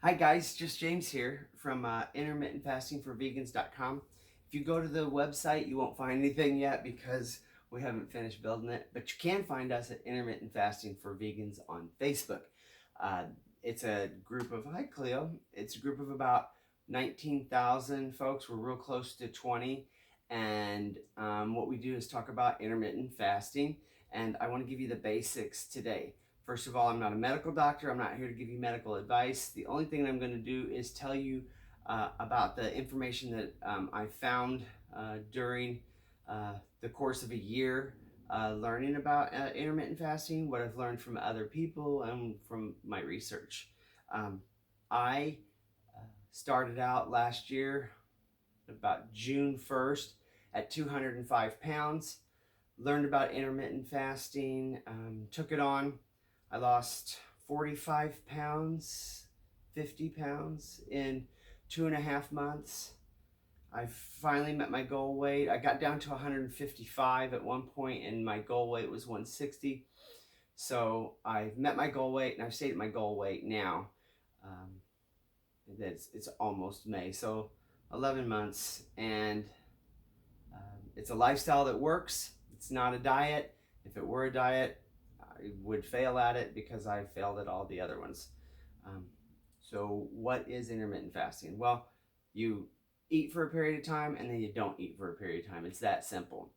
Hi guys, just James here from intermittentfastingforvegans.com. If you go to the website, you won't find anything yet because we haven't finished building it, but you can find us at Intermittent Fasting for Vegans on Facebook. Uh, it's a group of, hi Cleo, it's a group of about 19,000 folks. We're real close to 20, and what we do is talk about intermittent fasting, and I want to give you the basics today. First of all, I'm not a medical doctor. I'm not here to give you medical advice. The only thing I'm going to do is tell you about the information that I found during the course of a year learning about intermittent fasting, what I've learned from other people, and from my research. I started out last year, about June 1st, at 205 pounds. Learned about intermittent fasting, took it on. I lost 45 pounds, 50 pounds in 2.5 months. I finally met my goal weight. I got down to 155 at one point, and my goal weight was 160. So I've met my goal weight, and I've stayed at my goal weight now. Um, it's almost May, so 11 months, and it's a lifestyle that works. It's not a diet. If it were a diet, I would fail at it because I failed at all the other ones. So what is intermittent fasting? Well, you eat for a period of time and then you don't eat for a period of time. It's that simple.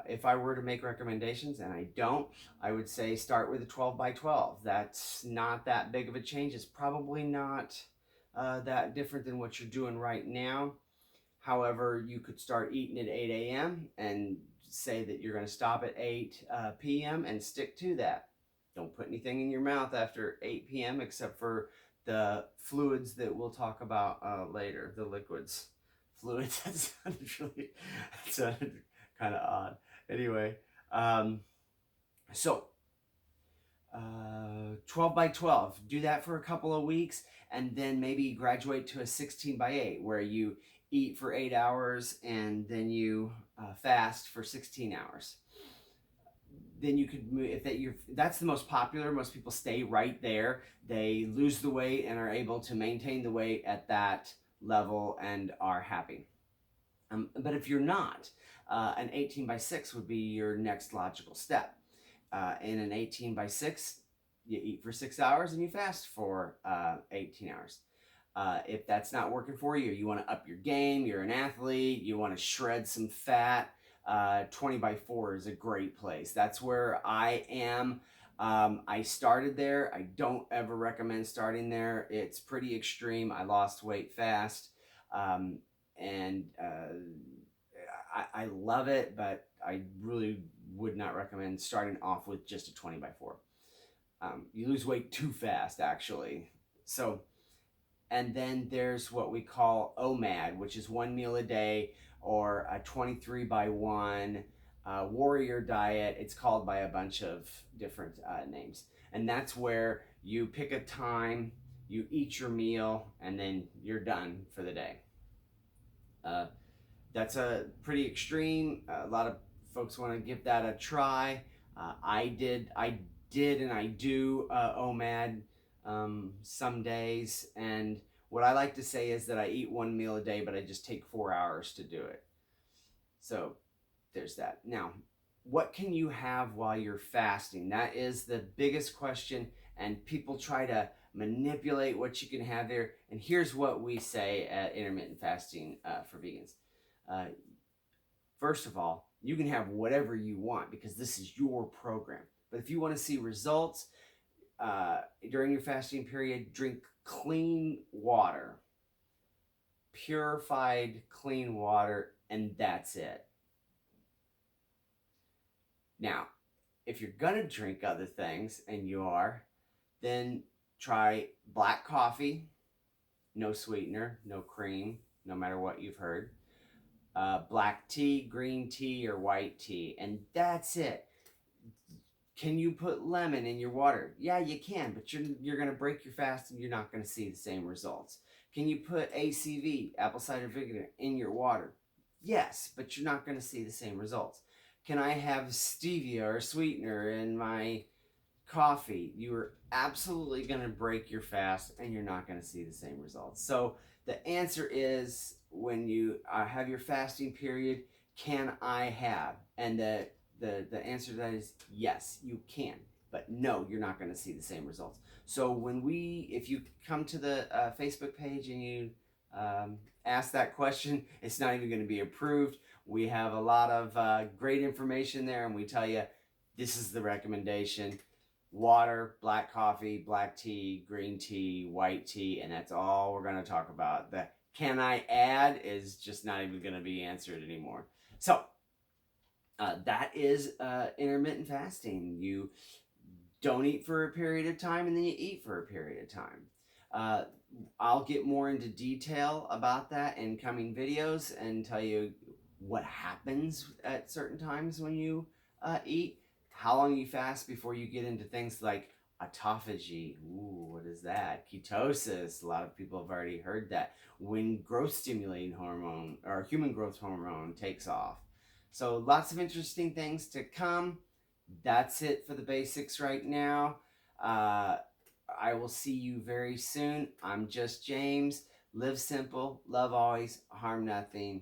If I were to make recommendations, and I don't, I would say start with a 12 by 12. That's not that big of a change. It's probably not that different than what you're doing right now. However, you could start eating at 8 a.m. and say that you're going to stop at 8 p.m. and stick to that. Don't put anything in your mouth after 8 p.m. except for the fluids that we'll talk about later, the liquids. Fluids, that sounded kind of odd. Anyway, so 12 by 12, do that for a couple of weeks, and then maybe graduate to a 16 by 8 where you eat for 8 hours and then you fast for 16 hours. Then you could move, that's the most popular. Most people stay right there. They lose the weight and are able to maintain the weight at that level and are happy. But if you're not, an 18 by 6 would be your next logical step. In an 18 by 6, you eat for 6 hours and you fast for 18 hours. If that's not working for you, you want to up your game, you're an athlete, you want to shred some fat, 20 by 4 is a great place. That's where I am. I started there. I don't ever recommend starting there. It's pretty extreme. I lost weight fast. And I love it, but I really would not recommend starting off with just a 20 by 4. You lose weight too fast, actually. So, and then there's what we call OMAD, which is 1 meal a day, or a 23 by 1 warrior diet. It's called by a bunch of different names. And that's where you pick a time, you eat your meal, and then you're done for the day. That's a pretty extreme. A lot of folks want to give that a try. I did, and I do OMAD some days. And what I like to say is that I eat 1 meal a day, but I just take 4 hours to do it. So there's that. Now, what can you have while you're fasting? That is the biggest question, and people try to manipulate what you can have there. And here's what we say at Intermittent Fasting for Vegans. First of all, you can have whatever you want because this is your program. But if you want to see results during your fasting period, drink clean water, purified clean water, and that's it. Now, if you're going to drink other things, and you are, then try black coffee, no sweetener, no cream, no matter what you've heard. Black tea, green tea, or white tea, and that's it. Can you put lemon in your water? Yeah, you can, but you're going to break your fast and you're not going to see the same results. Can you put ACV, apple cider vinegar, in your water? Yes, but you're not going to see the same results. Can I have stevia or sweetener in my coffee, you are absolutely going to break your fast and you're not going to see the same results. So the answer is, when you have your fasting period, can I have? And the answer to that is yes, you can. But no, you're not going to see the same results. So if you come to the Facebook page and you ask that question, it's not even going to be approved. We have a lot of great information there, and we tell you this is the recommendation: water, black coffee, black tea, green tea, white tea, and that's all we're going to talk about. The can I add is just not even going to be answered anymore. So that is intermittent fasting. You don't eat for a period of time and then you eat for a period of time. I'll get more into detail about that in coming videos and tell you what happens at certain times when you eat, how long you fast before you get into things like autophagy. Ooh, what is that? Ketosis. A lot of people have already heard that. When growth stimulating hormone or human growth hormone takes off. So lots of interesting things to come. That's it for the basics right now. I will see you very soon. I'm just James. Live simple, love always, harm nothing.